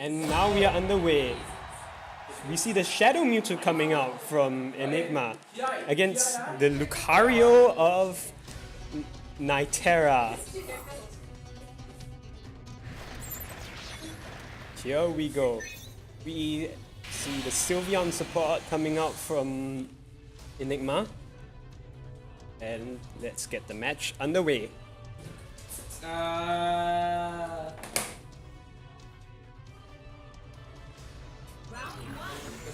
And now we are underway. We see the Shadow Mewtwo coming out from Enigma against the Lucario of Nyterra. Here we go. We see the Sylveon support coming out from Enigma. And let's get the match underway. Let's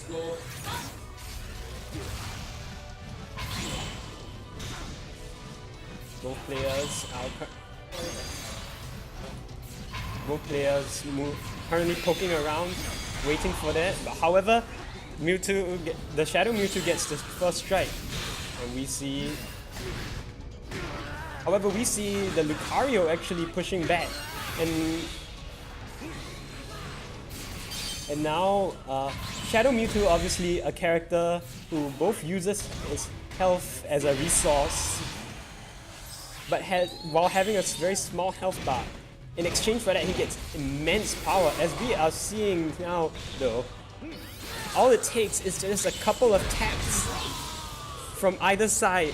go. Both players currently poking around, waiting for that. But however, the Shadow Mewtwo gets the first strike, and we see. However, we see the Lucario actually pushing back, and now Shadow Mewtwo, obviously a character who both uses his health as a resource, but while having a very small health bar. In exchange for that, he gets immense power, as we are seeing now though. All it takes is just a couple of taps from either side.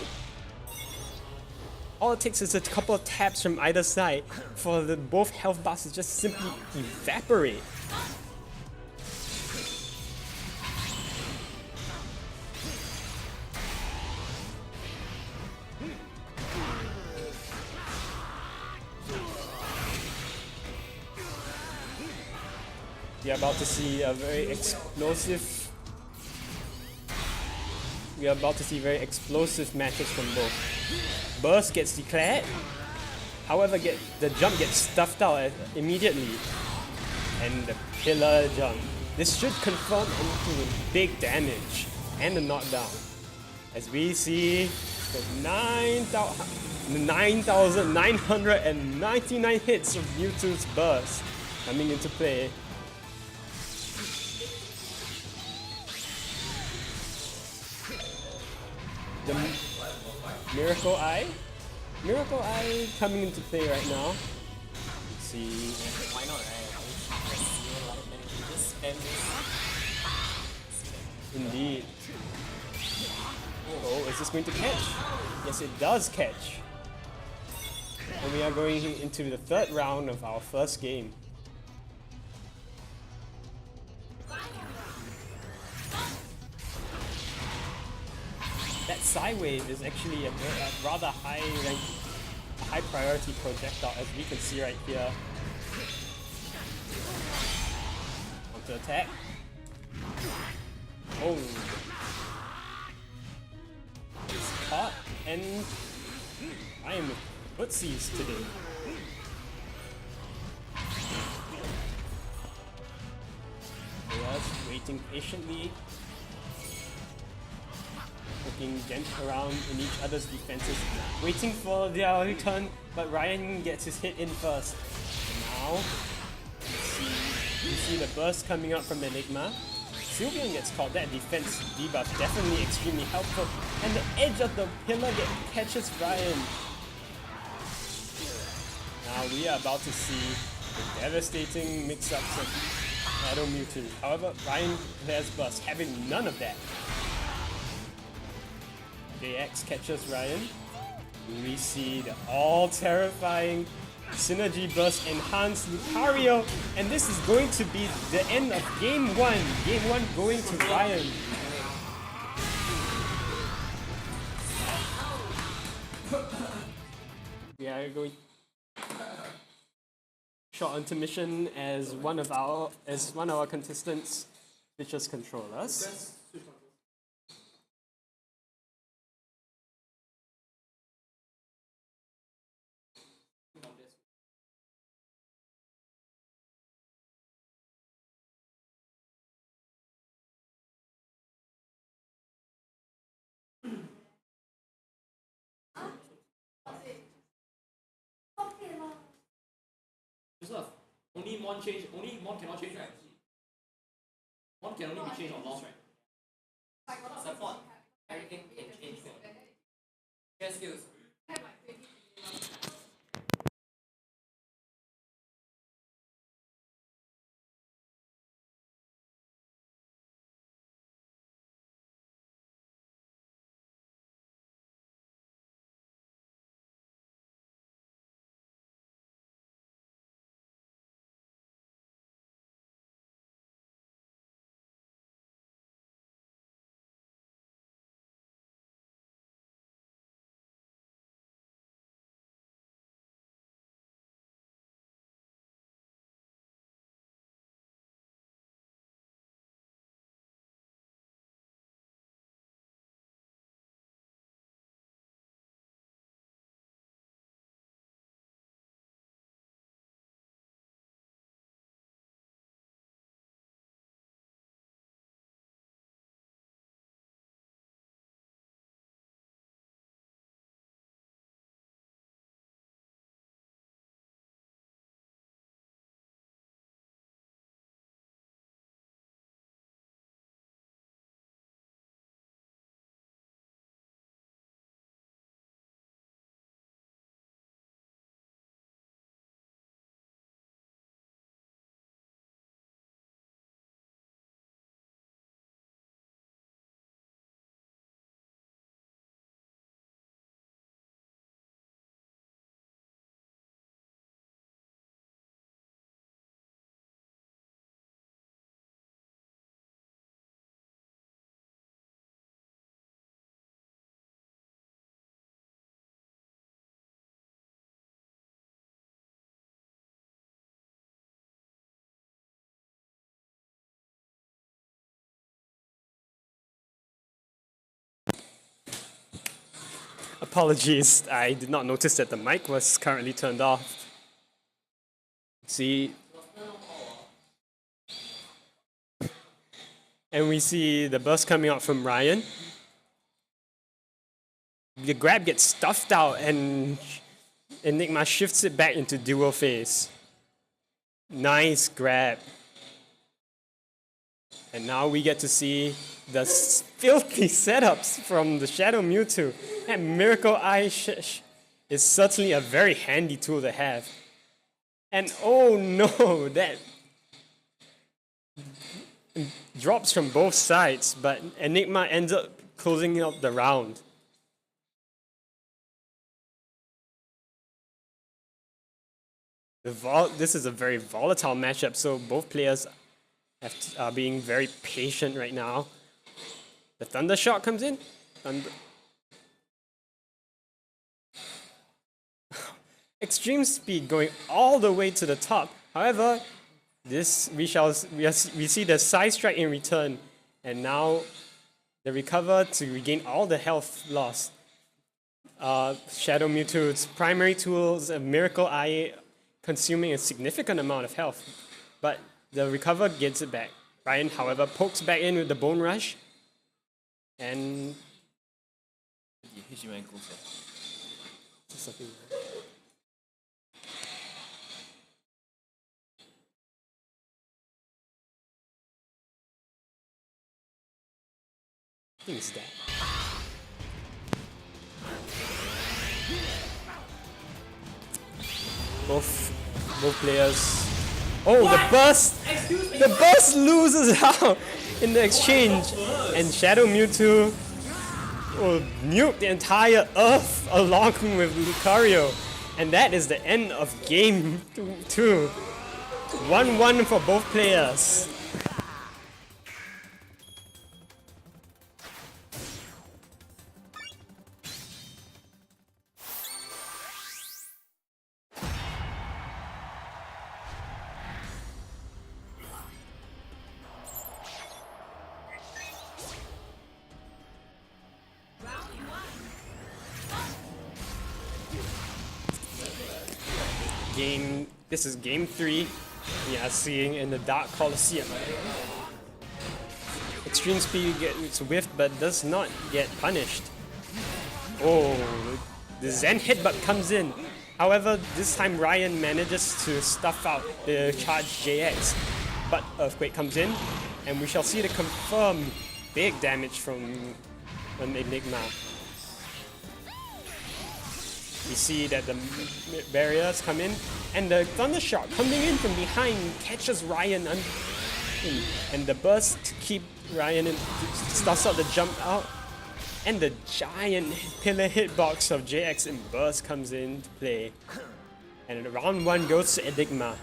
All it takes is a couple of taps from either side for both health bars to just simply evaporate. We are about to see a very explosive. We are about to see very explosive matches from both. Burst gets declared. However, the jump gets stuffed out immediately, and the pillar jump. This should confirm into big damage and the knockdown, as we see the 9,999 hits of Mewtwo's burst coming into play. The Miracle Eye coming into play right now. Let's see. Why not, right? Indeed. Oh, is this going to catch? Yes, it does catch. And we are going into the third round of our first game. That Psywave is actually a rather high priority projectile, as we can see right here. Onto attack. Oh. It's caught, and I am with footsies today. Players waiting patiently. Looking dent around in each other's defenses, waiting for their return, but Ryan gets his hit in first. And now, you see the burst coming out from Enigma. Sylveon gets caught. That defense debuff definitely extremely helpful, and the edge of the pillar catches Ryan. Now we are about to see the devastating mix-ups of Shadow Mewtwo. However, Ryan plays burst, having none of that. JX catches Ryan. We see the all-terrifying Synergy Burst enhanced Lucario, and this is going to be the end of Game 1. Game 1 going to Ryan. We are going short intermission as one of our contestants switches controllers. Only mon change, only mon cannot change, right? Mon can only be changed or lost, right? Support. Everything can change. Share skills. Apologies, I did not notice that the mic was currently turned off. See, and we see the burst coming out from Ryan. The grab gets stuffed out and Enigma shifts it back into dual phase. Nice grab. And now we get to see the filthy setups from the Shadow Mewtwo. That Miracle Eye is certainly a very handy tool to have. And oh no, that drops from both sides, but Enigma ends up closing out the round. This is a very volatile matchup, so both players are being very patient right now. The Thunder Shot comes in. Extreme speed going all the way to the top. However, we see the side strike in return, and now the recover to regain all the health lost. Shadow Mewtwo's primary tools, a Miracle Eye, consuming a significant amount of health, but the recover gets it back. Ryan, however, pokes back in with the Bone Rush, and I think it's that. Both players. Oh, what? The burst! The burst loses out in the exchange, and Shadow Mewtwo will nuke the entire Earth along with Lucario, and that is the end of game 2. 1-1 for both players. This is game 3. We are seeing in the Dark Coliseum. Extreme speed gets whiffed but does not get punished. Oh, the Zen Headbutt comes in. However, this time Ryan manages to stuff out the charged JX. But Earthquake comes in, and we shall see the confirmed big damage from an Enigma. We see that the barriers come in, and the Thunder Shock coming in from behind catches Ryan, and the burst to keep Ryan in, stuffs out the jump out, and the giant pillar hitbox of JX and burst comes into play. And round 1 goes to Enigma.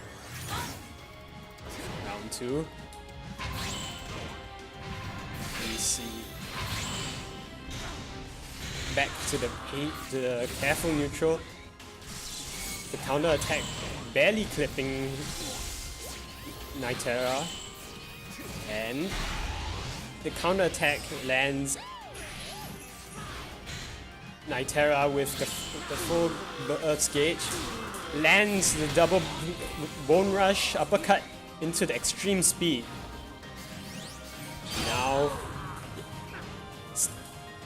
Round 2. We see back to the careful neutral. The counter attack barely clipping Nyterra, and the counter attack lands Nyterra with the full Earth's Gauge, lands the double Bone Rush uppercut into the extreme speed. Now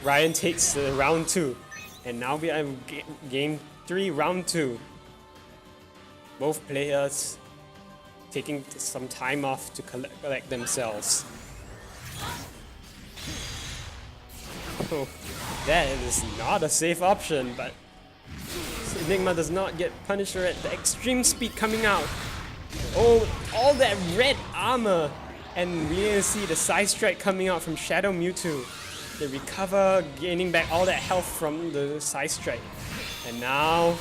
Ryan takes round 2, and now we are game 3, round 2. Both players taking some time off to collect themselves. Oh, that is not a safe option, but Enigma does not get punished for it. The extreme speed coming out. Oh, all that red armor, and we see the side strike coming out from Shadow Mewtwo. The recover, gaining back all that health from the side strike. And now,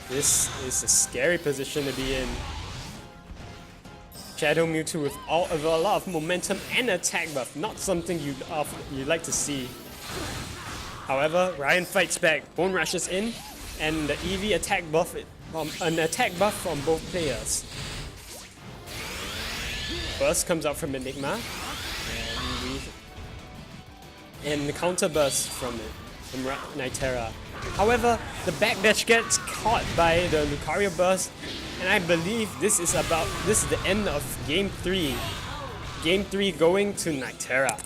this is a scary position to be in. Shadow Mewtwo with a lot of momentum and attack buff, not something you'd like to see. However, Ryan fights back, Bone Rushes in, and the EV attack buff, an attack buff from both players. Burst comes out from Enigma, and the counter burst from Nyterra. However, the backdash gets caught by the Lucario burst, and I believe this is the end of Game 3. Game 3 going to Nyterra.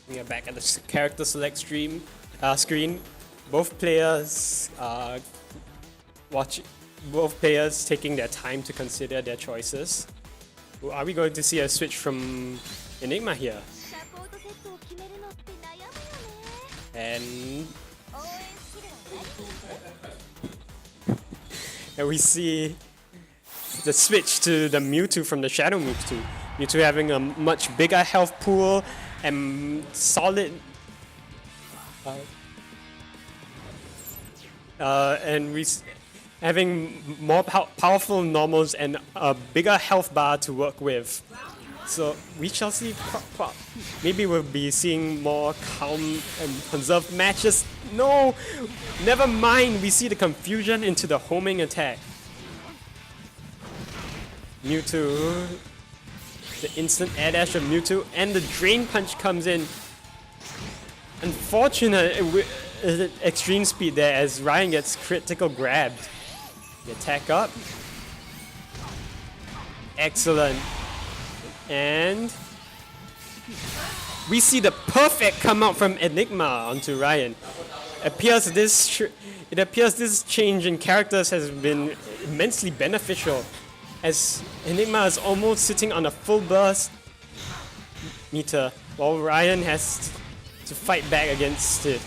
We are back at the character select screen. Both players both players taking their time to consider their choices. Are we going to see a switch from Enigma here? And we see the switch to the Mewtwo from the Shadow Mewtwo. Mewtwo having a much bigger health pool and solid and we having more powerful normals and a bigger health bar to work with. So we shall see. Maybe we'll be seeing more calm and conserved matches. No, never mind. We see the confusion into the homing attack. Mewtwo, the instant air dash of Mewtwo, and the drain punch comes in. Unfortunate extreme speed there as Ryan gets critical grabbed. The attack up. Excellent. And we see the perfect come out from Enigma onto Ryan. It appears this change in characters has been immensely beneficial, as Enigma is almost sitting on a full burst meter, while Ryan has to fight back against it.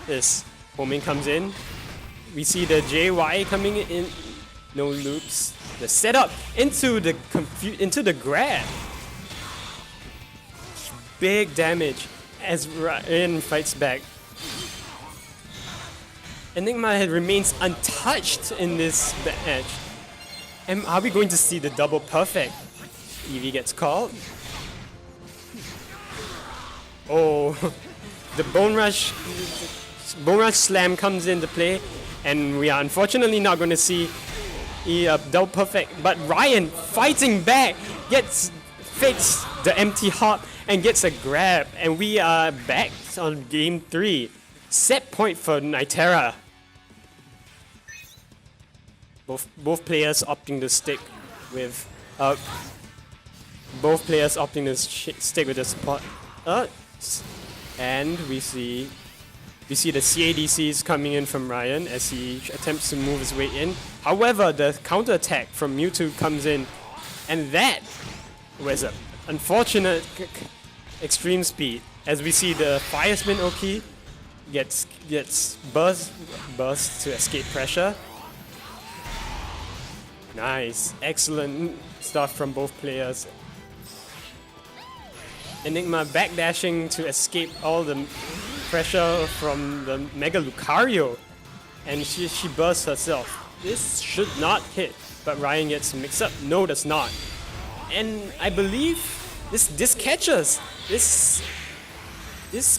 This homing comes in. We see the JY coming in. No loops. The setup into the grab. Big damage as Ryan fights back. Enigma remains untouched in this match. And are we going to see the double perfect? Eevee gets called. Oh, the Bone Rush Slam comes into play, and we are unfortunately not going to see a double perfect. But Ryan fighting back fakes the empty hop and gets a grab, and we are back on game 3. Set point for Nyterra. Both players opting to stick with the support. And we see the CADCs coming in from Ryan as he attempts to move his way in. However, the counter attack from Mewtwo comes in, and that was an unfortunate extreme speed. As we see the Fire Spin Oki gets burst to escape pressure. Nice, excellent stuff from both players. Enigma backdashing to escape all the pressure from the Mega Lucario, and she bursts herself. This should not hit, but Ryan gets mixed up. No, does not. And I believe this catches. This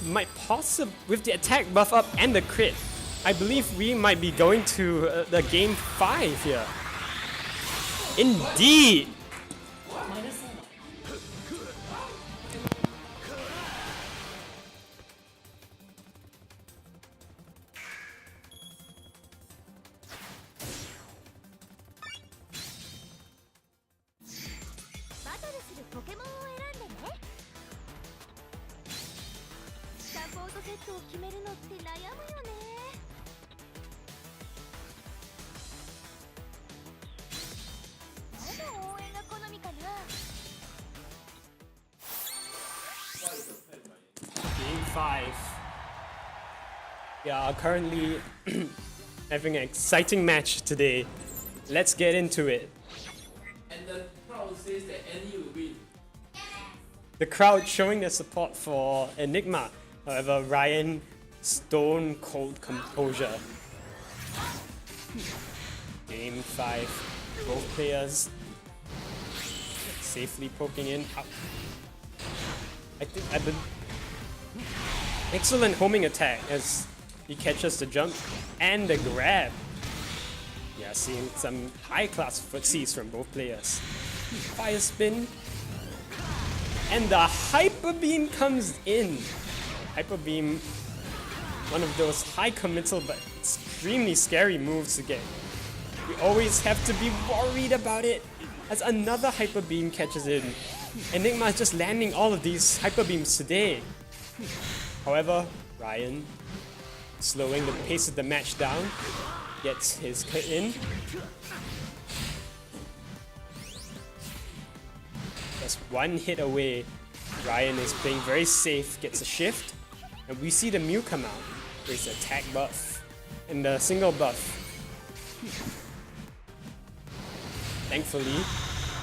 might possibly, with the attack buff up and the crit, I believe we might be going to the game 5 here. Indeed! Game 5. We are currently having an exciting match today. Let's get into it. And the crowd says that Annie will win. The crowd showing their support for Enigma. However, Ryan, stone cold composure. Game 5. Both players safely poking in. I've been excellent homing attack as he catches the jump and the grab. Yeah, seeing some high-class footsies from both players. Fire spin. And the Hyper Beam comes in. Hyper Beam, one of those high committal but extremely scary moves to get. We always have to be worried about it as another Hyper Beam catches in. Enigma is just landing all of these Hyper Beams today. However, Ryan, slowing the pace of the match down, gets his cut in. Just one hit away. Ryan is playing very safe, gets a shift, and we see the Mew come out. There's an attack buff and a single buff. Thankfully,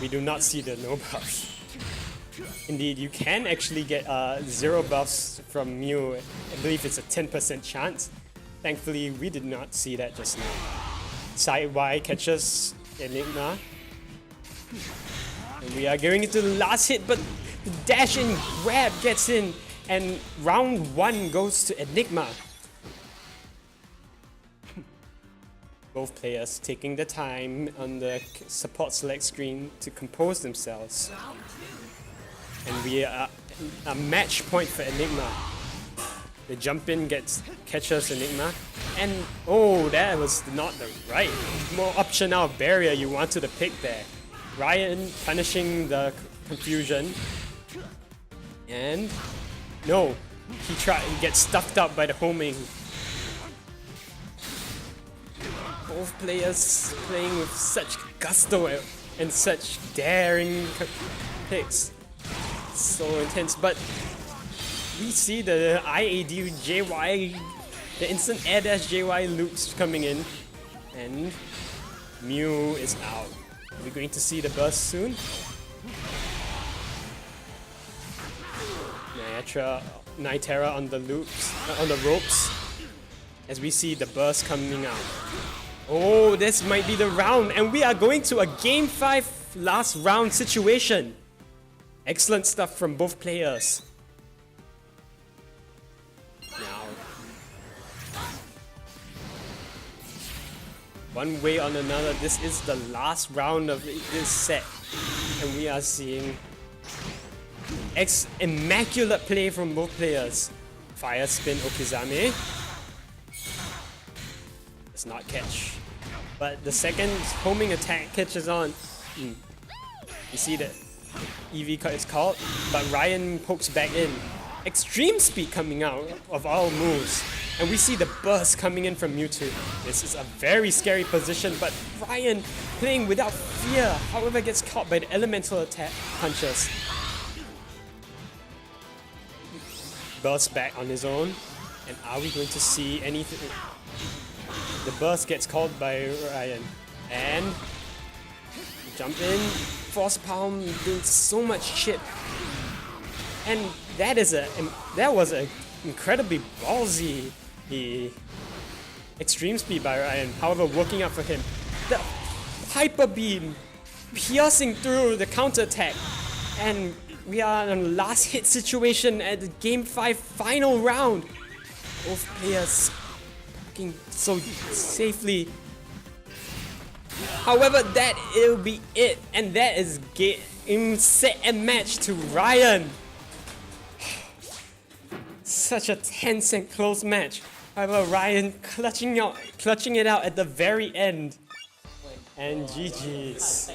we do not see the no buff. Indeed, you can actually get 0 buffs from Mew. I believe it's a 10% chance. Thankfully, we did not see that just now. Side Y catches Enigma. And we are going into the last hit, but the dash and grab gets in, and round 1 goes to Enigma. Both players taking the time on the support select screen to compose themselves. And we are a match point for Enigma. The jump in catches Enigma, and oh, that was not the right, more optional barrier you wanted to pick there. Ryan punishing the confusion, and no, he gets stuffed up by the homing. Both players playing with such gusto and such daring picks. So intense, but we see the IAD JY, the instant air dash JY loops coming in, and Mew is out. Are we going to see the burst soon? Nyterra on the loops, on the ropes, as we see the burst coming out. Oh, this might be the round, and we are going to a Game 5 last round situation. Excellent stuff from both players. Now, one way or another, this is the last round of this set, and we are seeing immaculate play from both players. Fire spin Okizame does not catch, but the second homing attack catches on. You see that EV cut is called, but Ryan pokes back in. Extreme speed coming out of all moves, and we see the burst coming in from Mewtwo. This is a very scary position, but Ryan playing without fear, however gets caught by the elemental attack punches. Burst back on his own, and are we going to see anything? The burst gets called by Ryan, and jump in, force palm, doing so much chip, and that was an incredibly ballsy extreme speed by Ryan. However, working out for him, the hyper beam piercing through the counter attack, and we are in a last hit situation at the Game 5 final round. Both players working so safely. However, that will be it, and that is game, set, and match to Ryan. Such a tense and close match. However, Ryan clutching it out at the very end. And GG's.